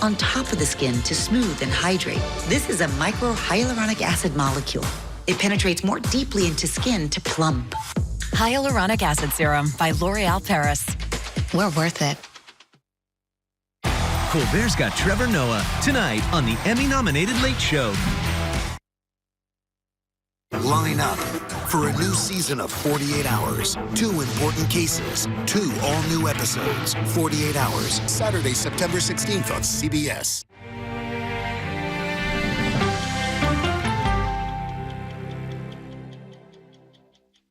on top of the skin to smooth and hydrate. This is a micro hyaluronic acid molecule. It penetrates more deeply into skin to plump. Hyaluronic acid serum by L'Oreal Paris. We're worth it. Colbert's got Trevor Noah tonight on the Emmy-nominated Late Show. Line up for a new season of 48 Hours. 2 important cases, 2 all-new episodes. 48 Hours, Saturday, September 16th on CBS.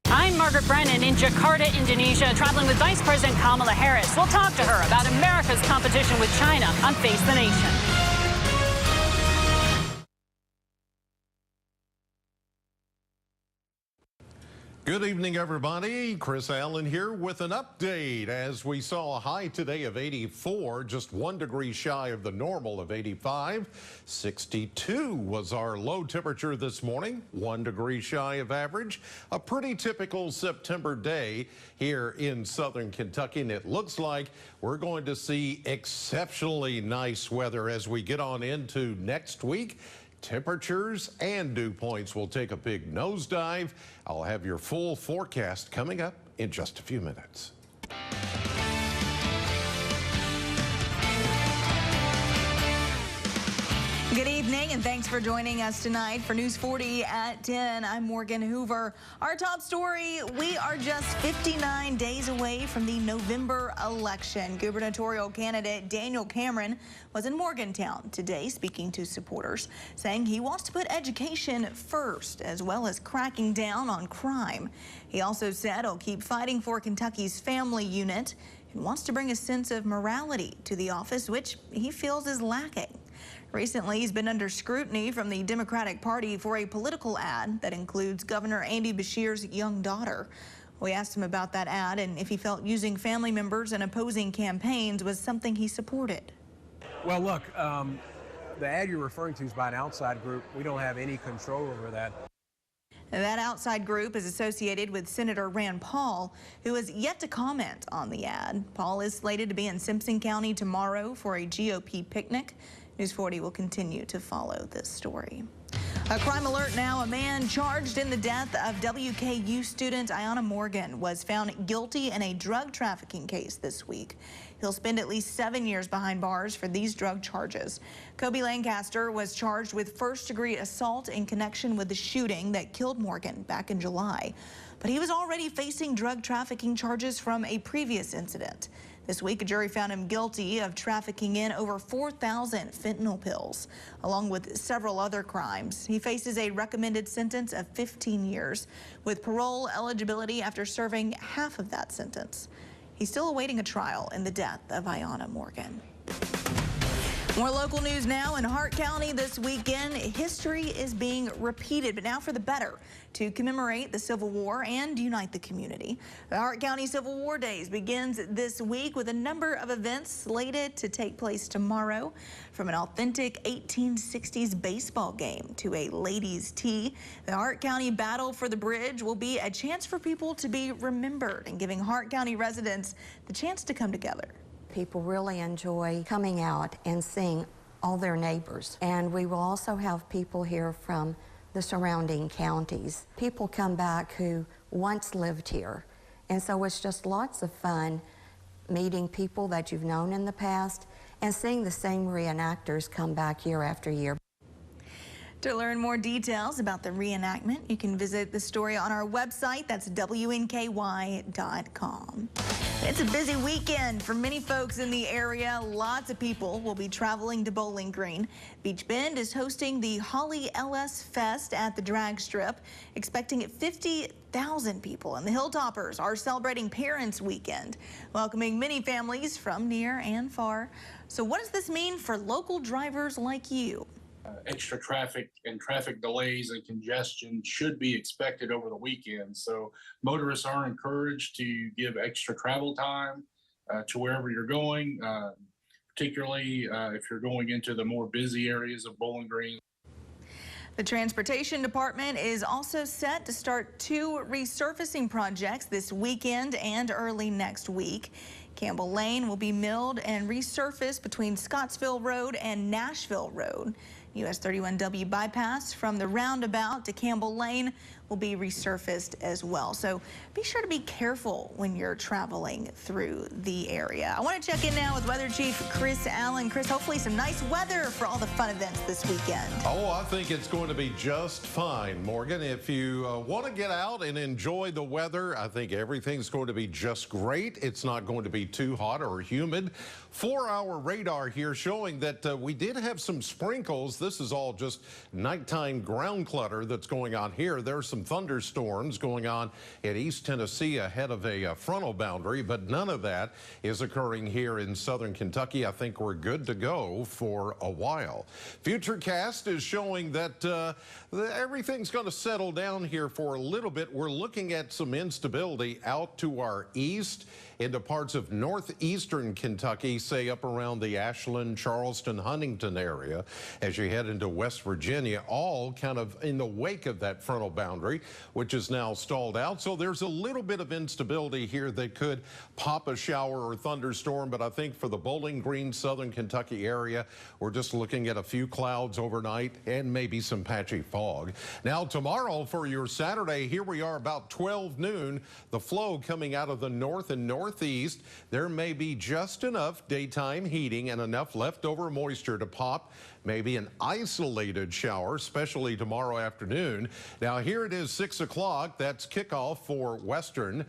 I'm Margaret Brennan in Jakarta, Indonesia, traveling with Vice President Kamala Harris. We'll talk to her about America's competition with China on Face the Nation. Good evening, everybody. Chris Allen here with an update. As we saw a high today of 84, just 1 degree shy of the normal of 85. 62 was our low temperature this morning, 1 degree shy of average. A pretty typical September day here in southern Kentucky, and it looks like we're going to see exceptionally nice weather as we get on into next week. Temperatures and dew points will take a big nosedive. I'll have your full forecast coming up in just a few minutes. Good evening, and thanks for joining us tonight for News 40 at 10. I'm Morgan Hoover. Our top story, we are just 59 days away from the November election. Gubernatorial candidate Daniel Cameron was in Morgantown today speaking to supporters, saying he wants to put education first, as well as cracking down on crime. He also said he'll keep fighting for Kentucky's family unit and wants to bring a sense of morality to the office, which he feels is lacking. Recently, he's been under scrutiny from the Democratic Party for a political ad that includes Governor Andy Beshear's young daughter. We asked him about that ad and if he felt using family members in opposing campaigns was something he supported. Well, look, the ad you're referring to is by an outside group. We don't have any control over that. That outside group is associated with Senator Rand Paul, who has yet to comment on the ad. Paul is slated to be in Simpson County tomorrow for a GOP picnic. News 40 will continue to follow this story. A crime alert now. A man charged in the death of WKU student Ayanna Morgan was found guilty in a drug trafficking case this week. He'll spend at least 7 years behind bars for these drug charges. Kobe Lancaster was charged with first-degree assault in connection with the shooting that killed Morgan back in July. But he was already facing drug trafficking charges from a previous incident. This week, a jury found him guilty of trafficking in over 4,000 fentanyl pills, along with several other crimes. He faces a recommended sentence of 15 years, with parole eligibility after serving half of that sentence. He's still awaiting a trial in the death of Ayanna Morgan. More local news now. In Hart County this weekend, history is being repeated, but now for the better, to commemorate the Civil War and unite the community. The Hart County Civil War Days begins this week with a number of events slated to take place tomorrow, from an authentic 1860s baseball game to a ladies' tea. The Hart County Battle for the Bridge will be a chance for people to be remembered and giving Hart County residents the chance to come together. People really enjoy coming out and seeing all their neighbors. And we will also have people here from the surrounding counties. People come back who once lived here. And so it's just lots of fun meeting people that you've known in the past and seeing the same reenactors come back year after year. To learn more details about the reenactment, you can visit the story on our website. That's WNKY.com. It's a busy weekend for many folks in the area. Lots of people will be traveling to Bowling Green. Beach Bend is hosting the Holly LS Fest at the drag strip, expecting 50,000 people. And the Hilltoppers are celebrating Parents Weekend, welcoming many families from near and far. So what does this mean for local drivers like you? Extra traffic and traffic delays and congestion should be expected over the weekend. So motorists are encouraged to give extra travel time to wherever you're going, particularly if you're going into the more busy areas of Bowling Green. The Transportation Department is also set to start 2 resurfacing projects this weekend and early next week. Campbell Lane will be milled and resurfaced between Scottsville Road and Nashville Road. US 31W bypass from the roundabout to Campbell Lane will be resurfaced as well. So be sure to be careful when you're traveling through the area. I want to check in now with Weather Chief Chris Allen. Chris, hopefully some nice weather for all the fun events this weekend. Oh, I think it's going to be just fine, Morgan. If you want to get out and enjoy the weather, I think everything's going to be just great. It's not going to be too hot or humid. 4-hour radar here showing that we did have some sprinkles. This is all just nighttime ground clutter that's going on here. There's some thunderstorms going on in East Tennessee ahead of a frontal boundary, but none of that is occurring here in southern Kentucky. I think we're good to go for a while. Futurecast is showing that everything's going to settle down here for a little bit. We're looking at some instability out to our east into parts of northeastern Kentucky, say up around the Ashland, Charleston, Huntington area, as you head into West Virginia, all kind of in the wake of that frontal boundary, which is now stalled out. So there's a little bit of instability here that could pop a shower or thunderstorm, but I think for the Bowling Green, southern Kentucky area, we're just looking at a few clouds overnight and maybe some patchy fog. Now tomorrow for your Saturday, here we are about 12 noon, the flow coming out of the north and northeast. There may be just enough daytime heating and enough leftover moisture to pop maybe an isolated shower, especially tomorrow afternoon. Now here it is 6 o'clock. That's kickoff for Western.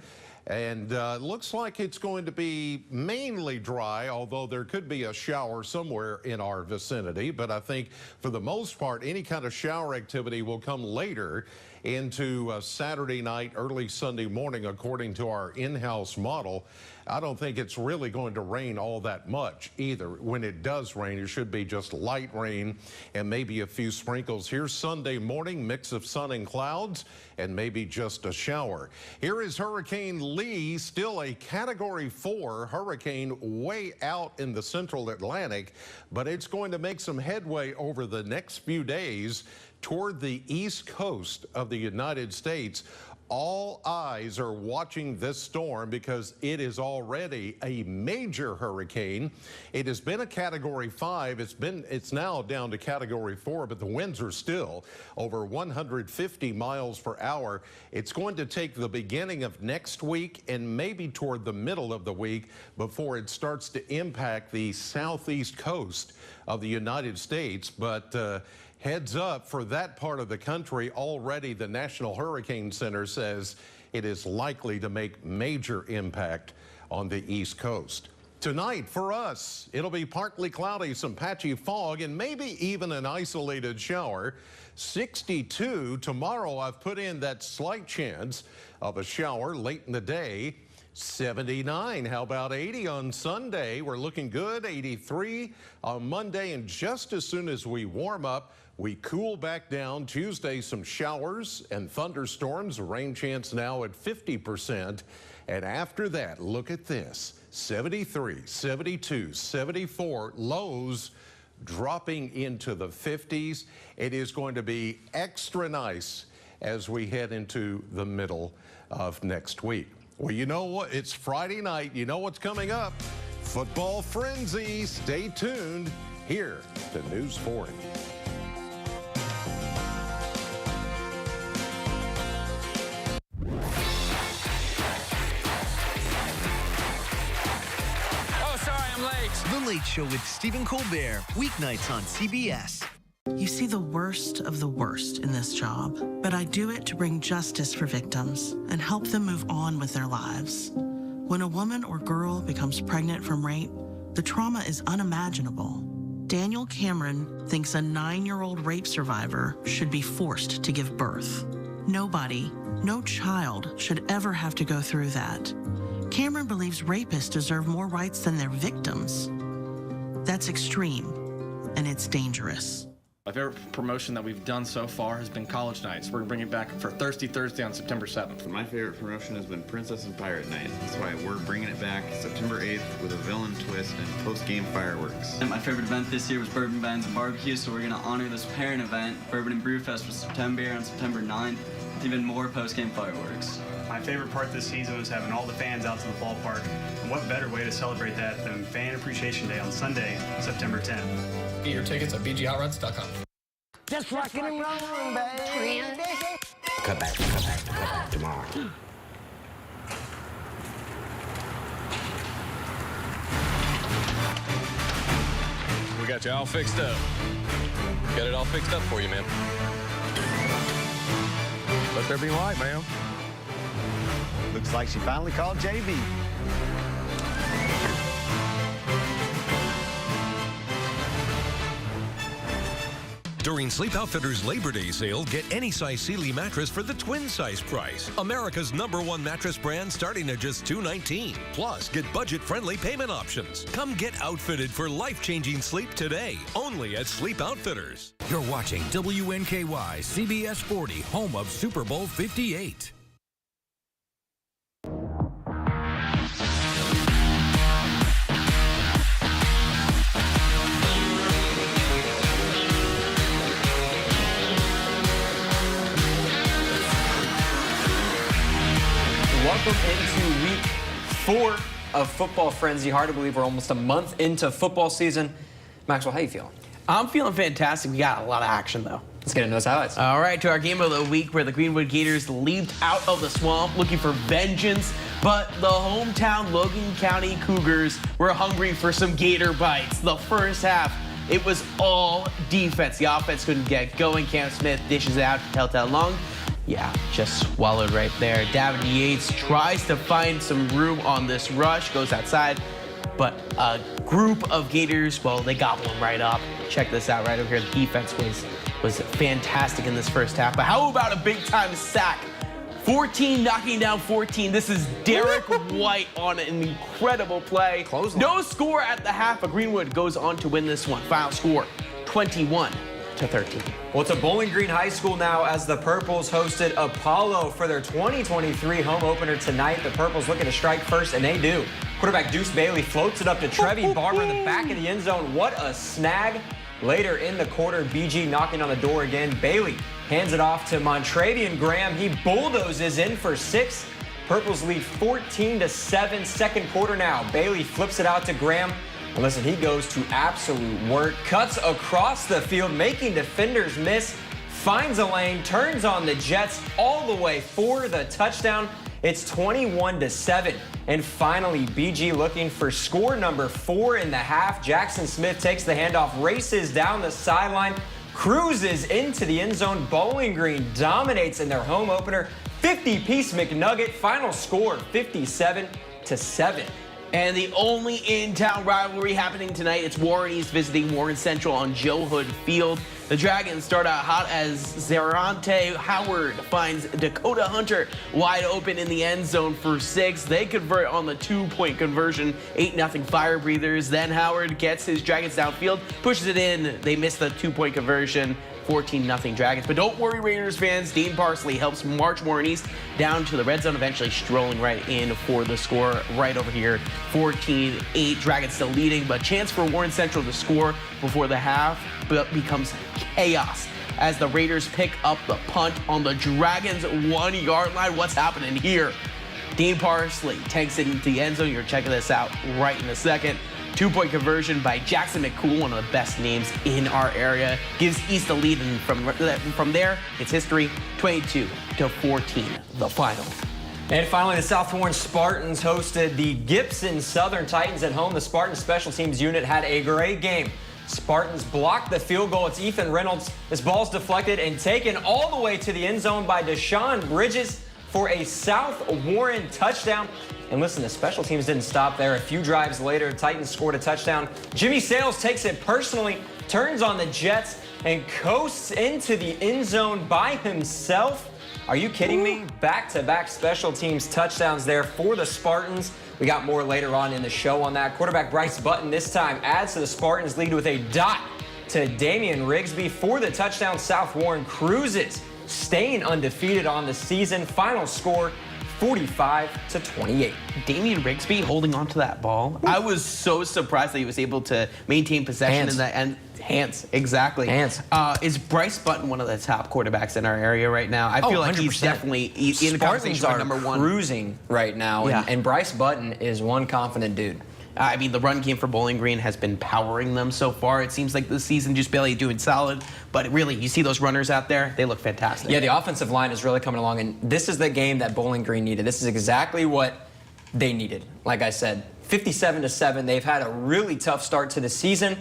And looks like it's going to be mainly dry, although there could be a shower somewhere in our vicinity. But I think for the most part, any kind of shower activity will come later into Saturday night, early Sunday morning, according to our in-house model. I don't think it's really going to rain all that much either. When it does rain, it should be just light rain and maybe a few sprinkles. Here's Sunday morning, mix of sun and clouds and maybe just a shower. Here is Hurricane Lee, still a Category 4 hurricane way out in the central Atlantic, but it's going to make some headway over the next few days toward the east coast of the United States. All eyes are watching this storm because it is already a major hurricane. It has been a Category 5. It's now down to Category 4, but the winds are still over 150 miles per hour. It's going to take the beginning of next week and maybe toward the middle of the week before it starts to impact the southeast coast of the United States. But heads up for that part of the country. Already the National Hurricane Center says it is likely to make major impact on the East Coast. Tonight for us, it'll be partly cloudy, some patchy fog, and maybe even an isolated shower. 62 tomorrow. I've put in that slight chance of a shower late in the day. 79. How about 80 on Sunday? We're looking good. 83 on Monday, and just as soon as we warm up, we cool back down. Tuesday, some showers and thunderstorms. Rain chance now at 50%. And after that, look at this. 73, 72, 74. Lows dropping into the 50s. It is going to be extra nice as we head into the middle of next week. Well, you know what? It's Friday night. You know what's coming up. Football frenzy. Stay tuned here to News 40. The Late Show with Stephen Colbert, weeknights on CBS. You see the worst of the worst in this job, but I do it to bring justice for victims and help them move on with their lives. When a woman or girl becomes pregnant from rape, the trauma is unimaginable. Daniel Cameron thinks a 9-year-old rape survivor should be forced to give birth. Nobody, no child, should ever have to go through that. Cameron believes rapists deserve more rights than their victims. That's extreme, and it's dangerous. My favorite promotion that we've done so far has been College Nights. We're bringing it back for Thirsty Thursday on September 7th. My favorite promotion has been Princess and Pirate Night. That's why we're bringing it back September 8th with a villain twist and post-game fireworks. And my favorite event this year was Bourbon Bands and Barbecue, so we're going to honor this parent event. Bourbon and Brew Fest was September on September 9th. want even more post-game fireworks. My favorite part this season was having all the fans out to the ballpark. And what better way to celebrate that than Fan Appreciation Day on Sunday, September 10th. Get your tickets at bghoutrods.com. Just rocking and rolling, baby. Come back tomorrow. We got you all fixed up. Got it all fixed up for you, man. Let there be light, ma'am. Looks like she finally called JB. During Sleep Outfitters Labor Day sale, get any size Sealy mattress for the twin size price. America's #1 mattress brand starting at just $219. Plus, get budget-friendly payment options. Come get outfitted for life-changing sleep today, only at Sleep Outfitters. You're watching WNKY CBS 40, home of Super Bowl 58. Welcome into week 4 of Football Frenzy. Hard to believe we're almost a month into football season. Maxwell, how you feeling? I'm feeling fantastic. We got a lot of action, though. Let's get into those highlights. All right, to our game of the week where the Greenwood Gators leaped out of the swamp looking for vengeance, but the hometown Logan County Cougars were hungry for some Gator bites. The first half, it was all defense. The offense couldn't get going. Cam Smith dishes out to Telltale Long. Yeah, just swallowed right there. Davin Yates tries to find some room on this rush, goes outside, but a group of Gators, well, they gobble him right up. Check this out right over here. The defense was fantastic in this first half, but how about a big-time sack? 14 knocking down 14. This is Derek White on an incredible play. No score at the half, but Greenwood goes on to win this one. Final score, 21-13. Well, it's a Bowling Green High School now as the Purples hosted Apollo for their 2023 home opener tonight. The Purples looking to strike first, and they do. Quarterback Deuce Bailey floats it up to Trevi Barber in the back of the end zone. What a snag. Later in the quarter, BG knocking on the door again. Bailey hands it off to Montravian Graham. He bulldozes in for 6. Purples lead 14-7. Second quarter now. Bailey flips it out to Graham. And listen, he goes to absolute work, cuts across the field, making defenders miss, finds a lane, turns on the Jets all the way for the touchdown. It's 21-7. And finally, BG looking for score number 4 in the half. Jackson Smith takes the handoff, races down the sideline, cruises into the end zone. Bowling Green dominates in their home opener. 50-piece McNugget. Final score, 57-7. And the only in-town rivalry happening tonight, it's Warren East visiting Warren Central on Joe Hood Field. The Dragons start out hot as Zerante Howard finds Dakota Hunter wide open in the end zone for 6. They convert on the 2-point conversion, 8-0 Fire Breathers. Then Howard gets his Dragons downfield, pushes it in. They miss the 2-point conversion. 14-0 Dragons. But don't worry, Raiders fans. Dean Parsley helps march Warren East down to the red zone, eventually strolling right in for the score right over here. 14-8. Dragons still leading, but chance for Warren Central to score before the half becomes chaos as the Raiders pick up the punt on the Dragons' 1-yard line. What's happening here? Dean Parsley takes it into the end zone. You're checking this out right in a second. 2-point conversion by Jackson McCool, one of the best names in our area, gives East a lead, and from there, it's history. 22-14, the final. And finally, the South Warren Spartans hosted the Gibson Southern Titans at home. The Spartans special teams unit had a great game. Spartans blocked the field goal. It's Ethan Reynolds. This ball's deflected and taken all the way to the end zone by Deshaun Bridges for a South Warren touchdown. And listen, the special teams didn't stop there. A few drives later, Titans scored a touchdown. Jimmy Sales takes it personally, turns on the Jets, and coasts into the end zone by himself. Are you kidding me? Back-to-back special teams touchdowns there for the Spartans. We got more later on in the show on that. Quarterback Bryce Button this time adds to the Spartans' lead with a dot to Damian Rigsby for the touchdown. South Warren cruises, staying undefeated on the season. Final score, 45-28. Damian Rigsby holding on to that ball. I was so surprised that he was able to maintain possession in that end. Hands, exactly. Hands. Is Bryce Button one of the top quarterbacks in our area right now? I feel like 100%. he's definitely in the conversation for number one. Cruising right now, and Bryce Button is one confident dude. I mean, the run game for Bowling Green has been powering them so far. It seems like this season just barely doing solid, but really, you see those runners out there, they look fantastic. Yeah, the offensive line is really coming along, and this is the game that Bowling Green needed. This is exactly what they needed. Like I said, 57-7. They've had a really tough start to the season.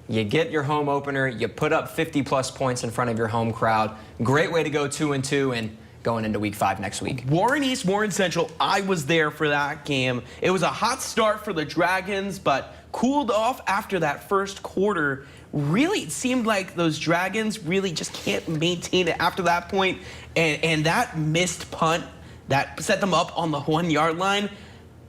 You get your home opener, you put up 50-plus points in front of your home crowd. Great way to go 2-2 and going into week 5 next week. Warren East, Warren Central, I was there for that game. It was a hot start for the Dragons, but cooled off after that first quarter. Really, it seemed like those Dragons really just can't maintain it after that point. And that missed punt that set them up on the 1-yard line,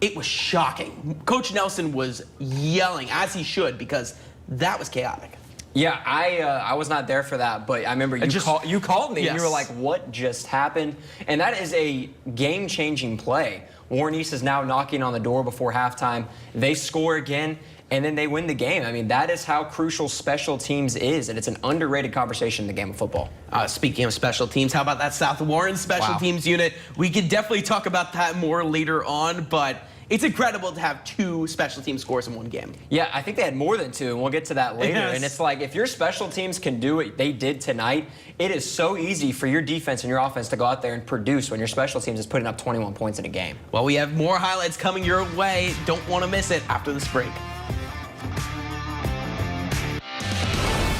it was shocking. Coach Nelson was yelling, as he should, because that was chaotic. Yeah, I was not there for that, but I remember you called me and you were like, what just happened? And that is a game-changing play. Warren East is now knocking on the door before halftime. They score again, and then they win the game. I mean, that is how crucial special teams is, and it's an underrated conversation in the game of football. Speaking of special teams, how about that South Warren special teams unit? We could definitely talk about that more later on, but it's incredible to have 2 special team scores in one game. Yeah, I think they had more than 2, and we'll get to that later. Yes. And it's like, if your special teams can do what they did tonight, it is so easy for your defense and your offense to go out there and produce when your special teams is putting up 21 points in a game. Well, we have more highlights coming your way. Don't want to miss it after this break.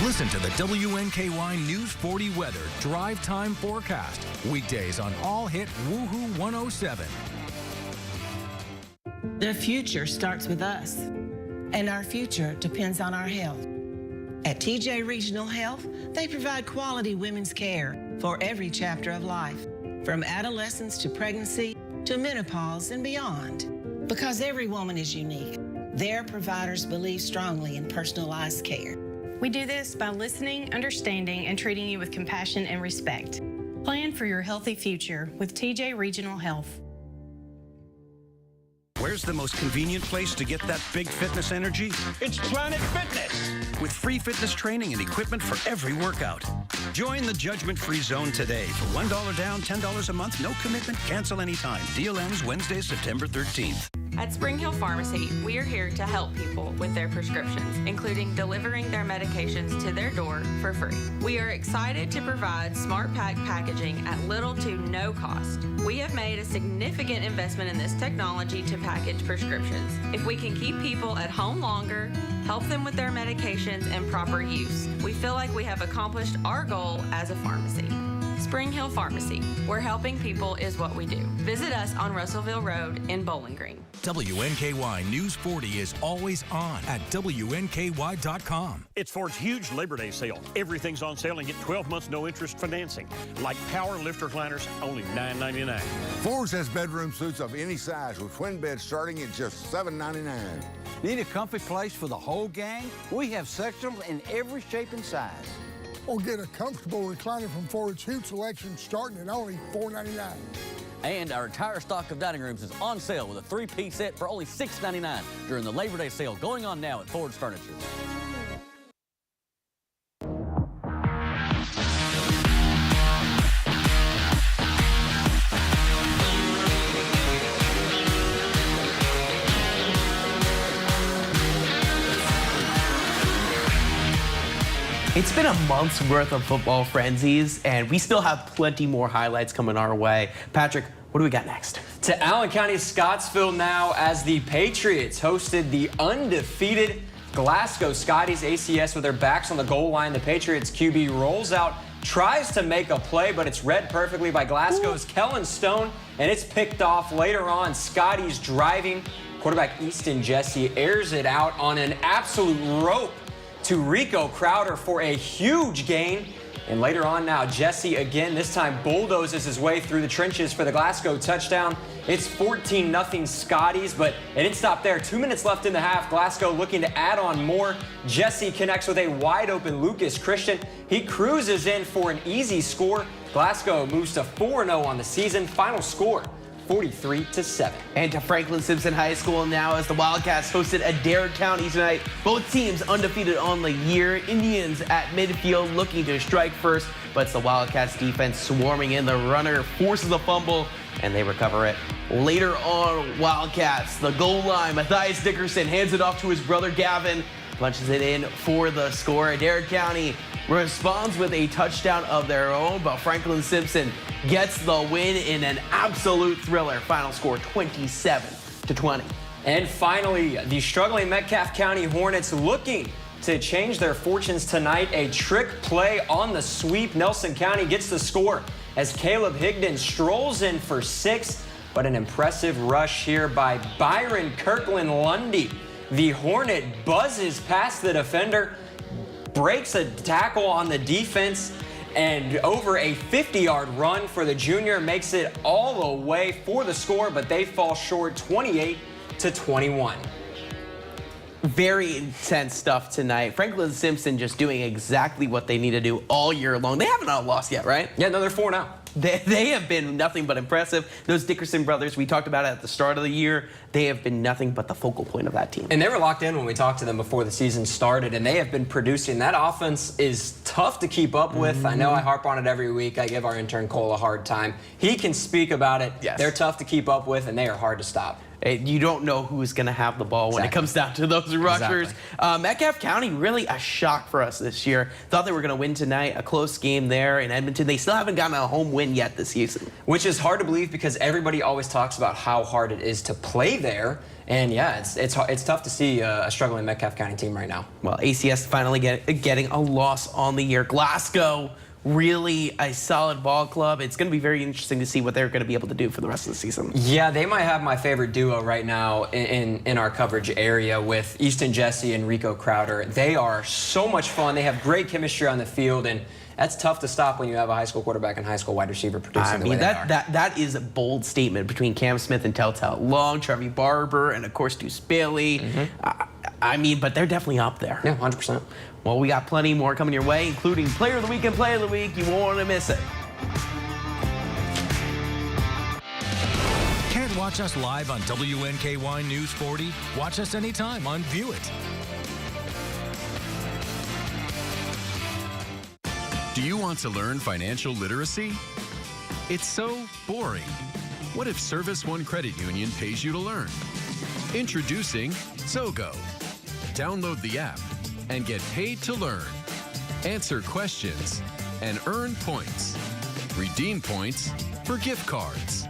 Listen to the WNKY News 40 weather drive time forecast. Weekdays on All Hit Woohoo 107. The future starts with us, and our future depends on our health. At TJ Regional Health, they provide quality women's care for every chapter of life, from adolescence to pregnancy to menopause and beyond. Because every woman is unique, their providers believe strongly in personalized care. We do this by listening, understanding, and treating you with compassion and respect. Plan for your healthy future with TJ Regional Health. Where's the most convenient place to get that big fitness energy? It's Planet Fitness! With free fitness training and equipment for every workout. Join the judgment-free zone today for $1 down, $10 a month, no commitment, cancel anytime. Deal ends Wednesday, September 13th. At Spring Hill Pharmacy, we are here to help people with their prescriptions, including delivering their medications to their door for free. We are excited to provide Smart Pack packaging at little to no cost. We have made a significant investment in this technology to package prescriptions. If we can keep people at home longer, help them with their medications and proper use, we feel like we have accomplished our goal as a pharmacy. Spring Hill Pharmacy, where helping people is what we do. Visit us on Russellville Road in Bowling Green. WNKY News 40 is always on at WNKY.com. It's Ford's huge Labor Day sale. Everything's on sale and get 12 months no interest financing. Like power lifter recliners, only $9.99. Ford's has bedroom suites of any size with twin beds starting at just $7.99. Need a comfy place for the whole gang? We have sectionals in every shape and size. Or get a comfortable recliner from Ford's huge selection starting at only $4.99. And our entire stock of dining rooms is on sale with a 3-piece set for only $6.99 during the Labor Day sale going on now at Ford's Furniture. It's been a month's worth of football frenzies, and we still have plenty more highlights coming our way. Patrick, what do we got next? To Allen County, Scottsville now, as the Patriots hosted the undefeated Glasgow Scotties. ACS with their backs on the goal line. The Patriots QB rolls out, tries to make a play, but it's read perfectly by Glasgow's Kellen Stone, and it's picked off later on. Scotties driving. Quarterback Easton Jesse airs it out on an absolute rope to Rico Crowder for a huge gain. And later on now, Jesse again, this time bulldozes his way through the trenches for the Glasgow touchdown. It's 14-0 Scotties, but it didn't stop there. 2 minutes left in the half. Glasgow looking to add on more. Jesse connects with a wide-open Lucas Christian. He cruises in for an easy score. Glasgow moves to 4-0 on the season. Final score, 43-7. And to Franklin Simpson High School now as the Wildcats hosted Adair County tonight. Both teams undefeated on the year. Indians at midfield looking to strike first, but it's the Wildcats defense swarming in. The runner forces a fumble, and they recover it. Later on, Wildcats, the goal line, Matthias Dickerson hands it off to his brother Gavin, punches it in for the score. Adair County responds with a touchdown of their own, but Franklin Simpson gets the win in an absolute thriller. Final score 27-20. And finally, the struggling Metcalfe County Hornets looking to change their fortunes tonight. A trick play on the sweep. Nelson County gets the score as Caleb Higdon strolls in for 6, but an impressive rush here by Byron Kirkland Lundy. The Hornet buzzes past the defender, breaks a tackle on the defense, and over a 50-yard run for the junior makes it all the way for the score, but they fall short 28-21. Very intense stuff tonight. Franklin Simpson just doing exactly what they need to do all year long. They haven't lost yet, right? Yeah, no, they're 4-0. They have been nothing but impressive. Those Dickerson brothers, we talked about it at the start of the year, they have been nothing but the focal point of that team. And they were locked in when we talked to them before the season started, and they have been producing. That offense is tough to keep up with. I know I harp on it every week. I give our intern Cole a hard time. He can speak about it. Yes. They're tough to keep up with, and they are hard to stop. You don't know who's going to have the ball when it comes down to those rushers. Exactly. Metcalfe County, really a shock for us this year. Thought they were going to win tonight. A close game there in Edmonton. They still haven't gotten a home win yet this season. Which is hard to believe because everybody always talks about how hard it is to play there. And yeah, it's tough to see a struggling Metcalfe County team right now. Well, ACS finally getting a loss on the year. Glasgow, really a solid ball club. It's going to be very interesting to see what they're going to be able to do for the rest of the season. Yeah, they might have my favorite duo right now in our coverage area with Easton Jesse and Rico Crowder. They are so much fun. They have great chemistry on the field, and that's tough to stop when you have a high school quarterback and high school wide receiver producing the way they are. That is a bold statement between Cam Smith and Telltale Long, Trevi Barber, and of course Deuce Bailey. But they're definitely up there. Yeah, 100%. Well, we got plenty more coming your way, including Player of the Week and Play of the Week. You won't want to miss it. Can't watch us live on WNKY News 40? Watch us anytime on View It. Do you want to learn financial literacy? It's so boring. What if Service One Credit Union pays you to learn? Introducing Zogo. Download the app and get paid to learn. Answer questions and earn points. Redeem points for gift cards.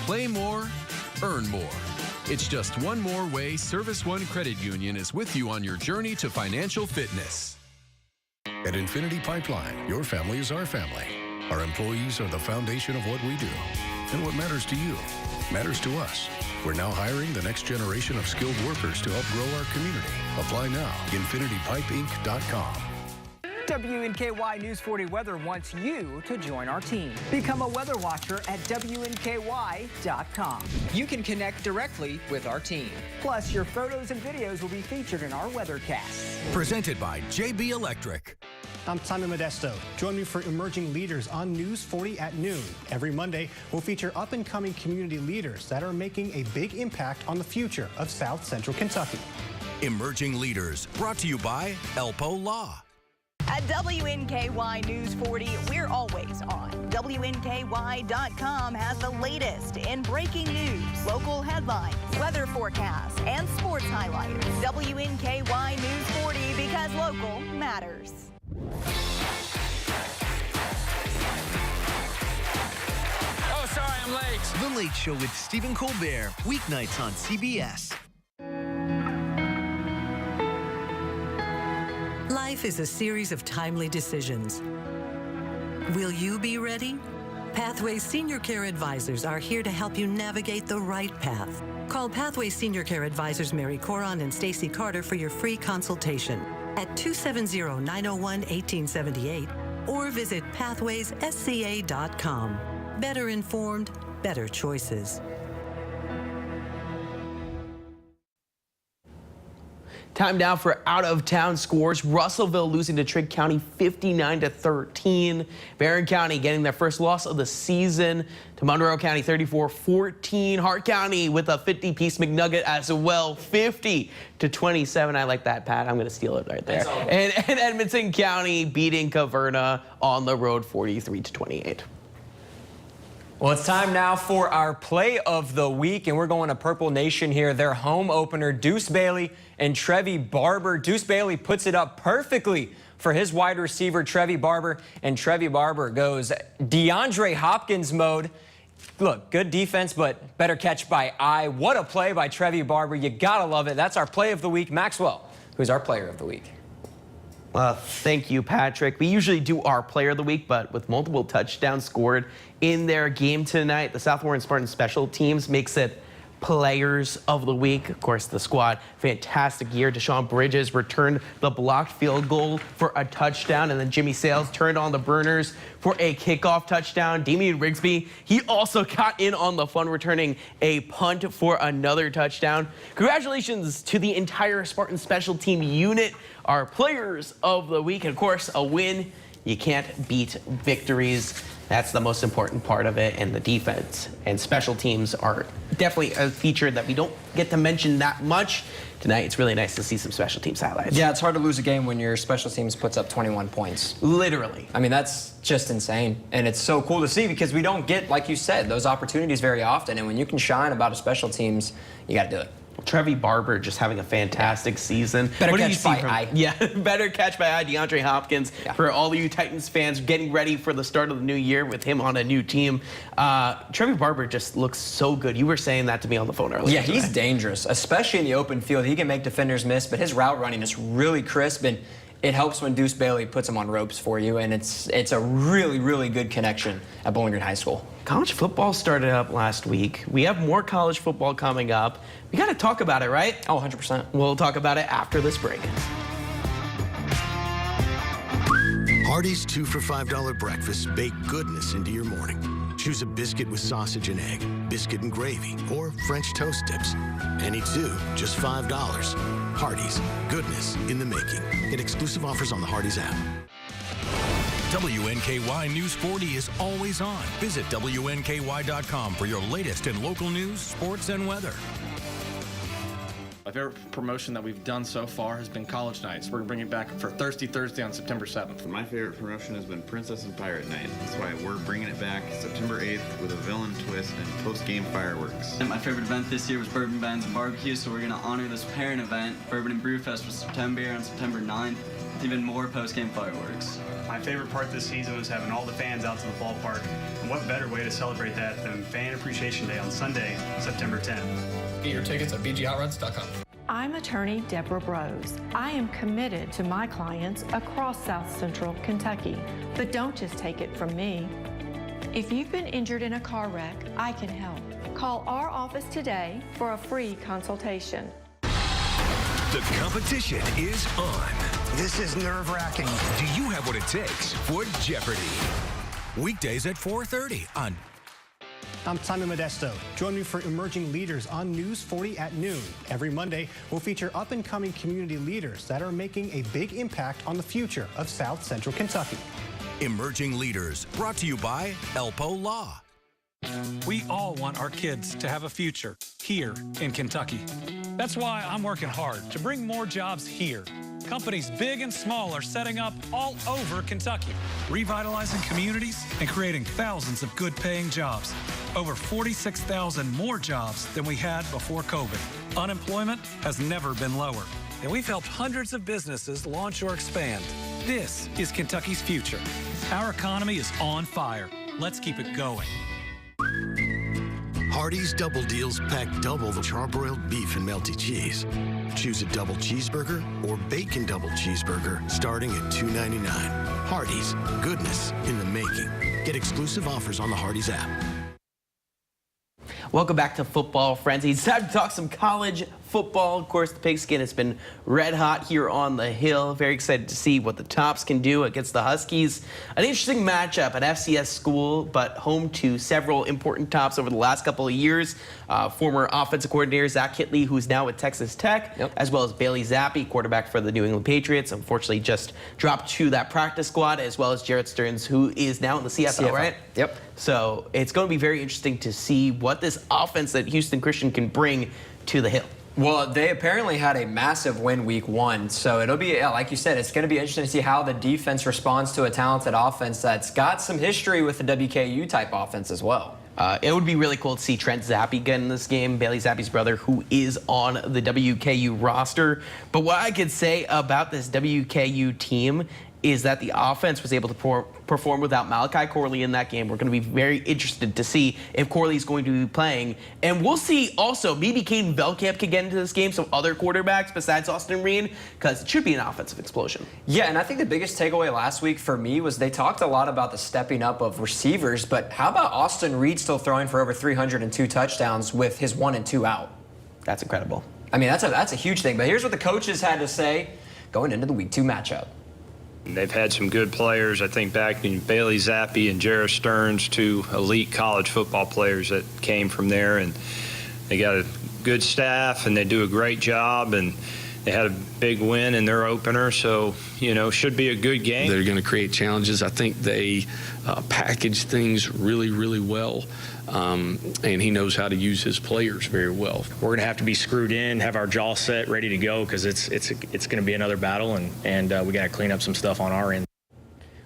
Play more, earn more. It's just one more way Service One Credit Union is with you on your journey to financial fitness. At Infinity Pipeline, your family is our family. Our employees are the foundation of what we do. And what matters to you matters to us. We're now hiring the next generation of skilled workers to help grow our community. Apply now. InfinityPipeInc.com. WNKY News 40 Weather wants you to join our team. Become a weather watcher at WNKY.com. You can connect directly with our team. Plus, your photos and videos will be featured in our weathercasts. Presented by JB Electric. I'm Simon Modesto. Join me for Emerging Leaders on News 40 at noon. Every Monday, we'll feature up-and-coming community leaders that are making a big impact on the future of South Central Kentucky. Emerging Leaders, brought to you by Elpo Law. At WNKY News 40, we're always on. WNKY.com has the latest in breaking news, local headlines, weather forecasts, and sports highlights. WNKY News 40, because local matters. Oh, sorry, I'm late. The Late Show with Stephen Colbert, weeknights on CBS. Life is a series of timely decisions. Will you be ready? Pathways Senior Care Advisors are here to help you navigate the right path. Call Pathways Senior Care Advisors Mary Coron and Stacy Carter for your free consultation at 270-901-1878 or visit pathwayssca.com. Better informed, better choices. Time now for out-of-town scores. Russellville losing to Trigg County 59-13. Barron County getting their first loss of the season to Monroe County 34-14. Hart County with a 50-piece McNugget as well, 50-27. I like that, Pat. I'm going to steal it right there. And Edmonton County beating Caverna on the road 43-28. Well, it's time now for our play of the week, and we're going to Purple Nation here. Their home opener, Deuce Bailey and Trevi Barber. Deuce Bailey puts it up perfectly for his wide receiver, Trevi Barber, and Trevi Barber goes DeAndre Hopkins mode. Look, good defense, but better catch by eye. What a play by Trevi Barber. You gotta love it. That's our play of the week. Maxwell, who's our player of the week? Thank you, Patrick. We usually do our player of the week, but with multiple touchdowns scored in their game tonight, the South Warren Spartans special teams makes it players of the week. Of course, the squad, fantastic year. Deshaun Bridges returned the blocked field goal for a touchdown, and then Jimmy Sales turned on the burners for a kickoff touchdown. Damian Rigsby, he also got in on the fun, returning a punt for another touchdown. Congratulations to the entire Spartan special team unit, our players of the week. And of course, a win, you can't beat victories. That's the most important part of it, and the defense and special teams are definitely a feature that we don't get to mention that much. Tonight, it's really nice to see some special teams highlights. Yeah, it's hard to lose a game when your special teams puts up 21 points. Literally. I mean, that's just insane. And it's so cool to see because we don't get, like you said, those opportunities very often. And when you can shine about a special teams, you got to do it. Trevi Barber just having a fantastic season. Better catch by eye. Yeah, better catch by eye. DeAndre Hopkins, for all of you Titans fans getting ready for the start of the new year with him on a new team. Trevi Barber just looks so good. You were saying that to me on the phone earlier. Yeah, he's dangerous, especially in the open field. He can make defenders miss, but his route running is really crisp, and it helps when Deuce Bailey puts him on ropes for you, and it's a really, really good connection at Bowling Green High School. College football started up last week. We have more college football coming up. We got to talk about it, right? Oh, 100%. We'll talk about it after this break. Hardee's 2 for $5 breakfast bake goodness into your morning. Choose a biscuit with sausage and egg, biscuit and gravy, or French toast dips. Any two, just $5. Hardee's, goodness in the making. Get exclusive offers on the Hardee's app. WNKY News 40 is always on. Visit WNKY.com for your latest in local news, sports, and weather. My favorite promotion that we've done so far has been College Nights. We're going to bring it back for Thirsty Thursday on September 7th. My favorite promotion has been Princess and Pirate Night. That's why we're bringing it back September 8th with a villain twist and post-game fireworks. And my favorite event this year was Bourbon Bands and Barbecue, so we're going to honor this parent event, Bourbon and Brew Fest for September on September 9th, with even more post-game fireworks. My favorite part this season was having all the fans out to the ballpark. And what better way to celebrate that than Fan Appreciation Day on Sunday, September 10th. Get your tickets at bgoutroutes.com. I'm attorney Deborah Brose. I am committed to my clients across South Central Kentucky. But don't just take it from me. If you've been injured in a car wreck, I can help. Call our office today for a free consultation. The competition is on. This is nerve-wracking. Do you have what it takes for Jeopardy? Weekdays at 4:30 on. I'm Simon Modesto. Join me for Emerging Leaders on News 40 at noon. Every Monday, we'll feature up-and-coming community leaders that are making a big impact on the future of South Central Kentucky. Emerging Leaders, brought to you by Elpo Law. We all want our kids to have a future here in Kentucky. That's why I'm working hard to bring more jobs here. Companies big and small are setting up all over Kentucky, revitalizing communities and creating thousands of good-paying jobs. Over 46,000 more jobs than we had before COVID. Unemployment has never been lower, and we've helped hundreds of businesses launch or expand. This is Kentucky's future. Our economy is on fire. Let's keep it going. Hardee's Double Deals pack double the charbroiled beef and melty cheese. Choose a double cheeseburger or bacon double cheeseburger starting at $2.99. Hardee's, goodness in the making. Get exclusive offers on the Hardee's app. Welcome back to Football Frenzy. It's time to talk some college football. Of course, the pigskin has been red hot here on the Hill. Very excited to see what the Tops can do against the Huskies. An interesting matchup at FCS school, but home to several important Tops over the last couple of years. Former offensive coordinator Zach Hitley, who's now at Texas Tech, as well as Bailey Zappi, quarterback for the New England Patriots, unfortunately just dropped to that practice squad, as well as Jarrett Stearns, who is now in the CFL, right? Yep. So it's going to be very interesting to see what this offense that Houston Christian can bring to the Hill. Well, they apparently had a massive win week 1, so it'll be, like you said, it's going to be interesting to see how the defense responds to a talented offense that's got some history with the WKU type offense as well. It would be really cool to see Trent Zappi get in this game, Bailey Zappi's brother, who is on the WKU roster. But what I could say about this WKU team is that the offense was able to perform without Malachi Corley in that game. We're going to be very interested to see if Corley's going to be playing. And we'll see also, maybe Caden Velkamp could get into this game, some other quarterbacks besides Austin Reed, because it should be an offensive explosion. Yeah, and I think the biggest takeaway last week for me was they talked a lot about the stepping up of receivers, but how about Austin Reed still throwing for over 302 touchdowns with his 1 and 2 out? That's incredible. I mean, that's a huge thing. But here's what the coaches had to say going into the week 2 matchup. They've had some good players, I think, back in Bailey Zappi and Jarrett Stearns, 2 elite college football players that came from there. And they got a good staff, and they do a great job. And they had a big win in their opener, so, you know, should be a good game. They're going to create challenges. I think they package things really, really well. And he knows how to use his players very well. We're going to have to be screwed in, have our jaw set, ready to go, because it's going to be another battle, and we got to clean up some stuff on our end.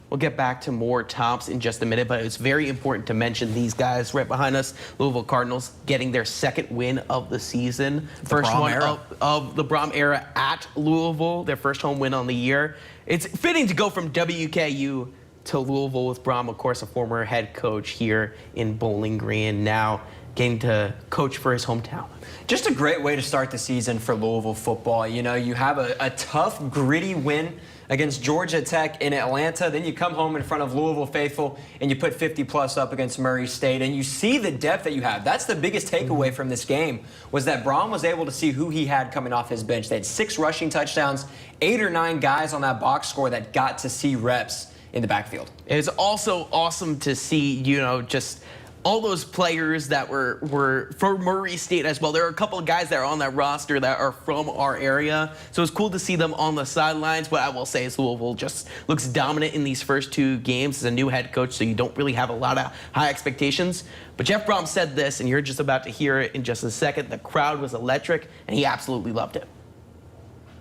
We'll get back to more Tops in just a minute, but it's very important to mention these guys right behind us. Louisville Cardinals getting their 2nd win of the season. First one of the Brom era at Louisville, their first home win on the year. It's fitting to go from WKU to Louisville with Brom, of course, a former head coach here in Bowling Green, now getting to coach for his hometown. Just a great way to start the season for Louisville football. You know, you have a tough, gritty win against Georgia Tech in Atlanta. Then you come home in front of Louisville faithful and you put 50+ up against Murray State. And you see the depth that you have. That's the biggest takeaway from this game, was that Brom was able to see who he had coming off his bench. They had 6 rushing touchdowns, 8 or 9 guys on that box score that got to see reps in the backfield. It's also awesome to see, you know, just all those players that were from Murray State as well. There are a couple of guys that are on that roster that are from our area. So it's cool to see them on the sidelines. What I will say is Louisville just looks dominant in these first 2 games as a new head coach, so you don't really have a lot of high expectations. But Jeff Brom said this, and you're just about to hear it in just a second. The crowd was electric, and he absolutely loved it.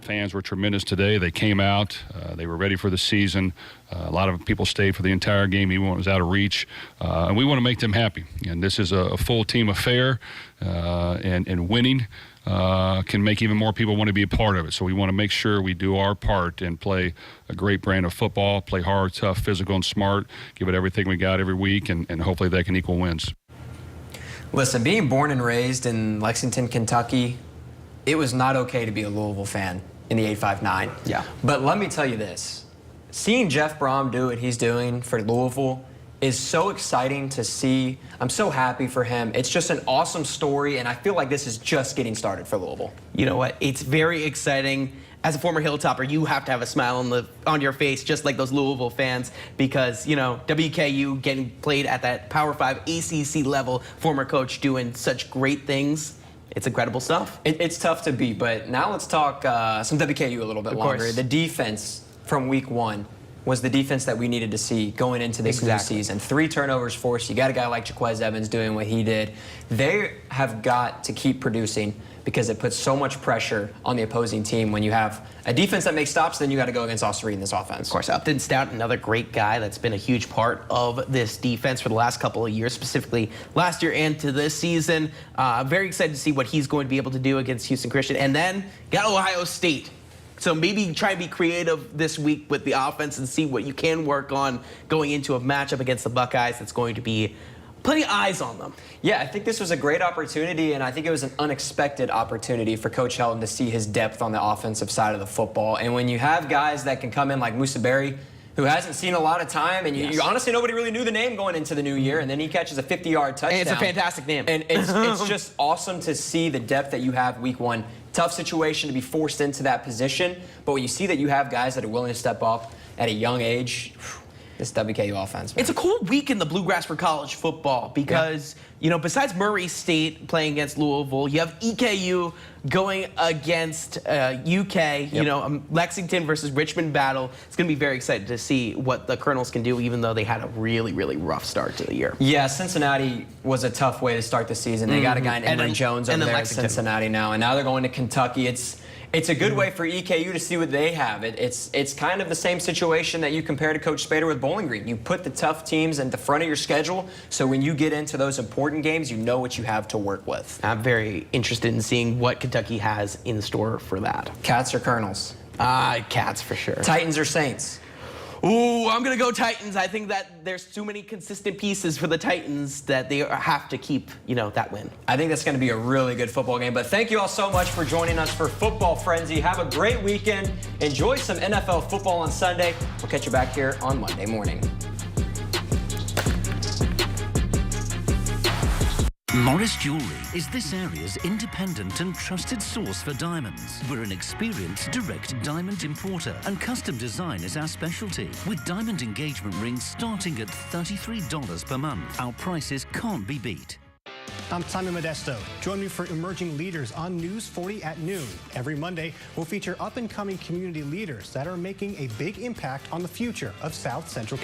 Fans were tremendous today. They came out. They were ready for the season. A lot of people stayed for the entire game, even when it was out of reach. And we want to make them happy. And this is a full team affair, and winning can make even more people want to be a part of it. So we want to make sure we do our part and play a great brand of football, play hard, tough, physical, and smart, give it everything we got every week, and hopefully that can equal wins. Listen, being born and raised in Lexington, Kentucky, it was not okay to be a Louisville fan in the 859. Yeah. But let me tell you this. Seeing Jeff Brom do what he's doing for Louisville is so exciting to see. I'm so happy for him. It's just an awesome story, and I feel like this is just getting started for Louisville. You know what? It's very exciting. As a former Hilltopper, you have to have a smile on your face, just like those Louisville fans, because, you know, WKU getting played at that Power 5 ACC level, former coach doing such great things. It's incredible stuff. It's tough to beat, but now let's talk some WKU a little bit longer. The defense from week 1 was the defense that we needed to see going into this new season. 3 turnovers forced. You got a guy like Jaquez Evans doing what he did. They have got to keep producing, because it puts so much pressure on the opposing team when you have a defense that makes stops, then you got to go against Austin Reed in this offense. Of course, Upton Stout, another great guy that's been a huge part of this defense for the last couple of years, specifically last year and to this season. Very excited to see what he's going to be able to do against Houston Christian. And then got Ohio State. So maybe try and be creative this week with the offense and see what you can work on going into a matchup against the Buckeyes that's going to be plenty of eyes on them. Yeah, I think this was a great opportunity, and I think it was an unexpected opportunity for Coach Helton to see his depth on the offensive side of the football. And when you have guys that can come in like Musa Berry, who hasn't seen a lot of time, and you honestly, nobody really knew the name going into the new year, and then he catches a 50-yard touchdown. And it's a fantastic name. And it's just awesome to see the depth that you have week one. Tough situation to be forced into that position, but when you see that you have guys that are willing to step up at a young age, this WKU offense, man. It's a cool week in the Bluegrass for college football because, you know, besides Murray State playing against Louisville, you have EKU going against UK, you know, Lexington versus Richmond battle. It's going to be very excited to see what the Colonels can do, even though they had a really, really rough start to the year. Yeah, Cincinnati was a tough way to start the season. They got a guy in Emory Jones over there at Cincinnati now, and now they're going to Kentucky. It's a good way for EKU to see what they have. It's kind of the same situation that you compare to Coach Spader with Bowling Green. You put the tough teams at the front of your schedule, so when you get into those important games, you know what you have to work with. I'm very interested in seeing what Kentucky has in store for that. Cats or Colonels? Cats for sure. Titans or Saints? Ooh, I'm going to go Titans. I think that there's too many consistent pieces for the Titans that they have to keep, you know, that win. I think that's going to be a really good football game. But thank you all so much for joining us for Football Frenzy. Have a great weekend. Enjoy some NFL football on Sunday. We'll catch you back here on Monday morning. Morris Jewelry is this area's independent and trusted source for diamonds. We're an experienced direct diamond importer, and custom design is our specialty. With diamond engagement rings starting at $33 per month, our prices can't be beat. I'm Simon Modesto. Join me for Emerging Leaders on News 40 at noon. Every Monday, we'll feature up-and-coming community leaders that are making a big impact on the future of South Central Kentucky.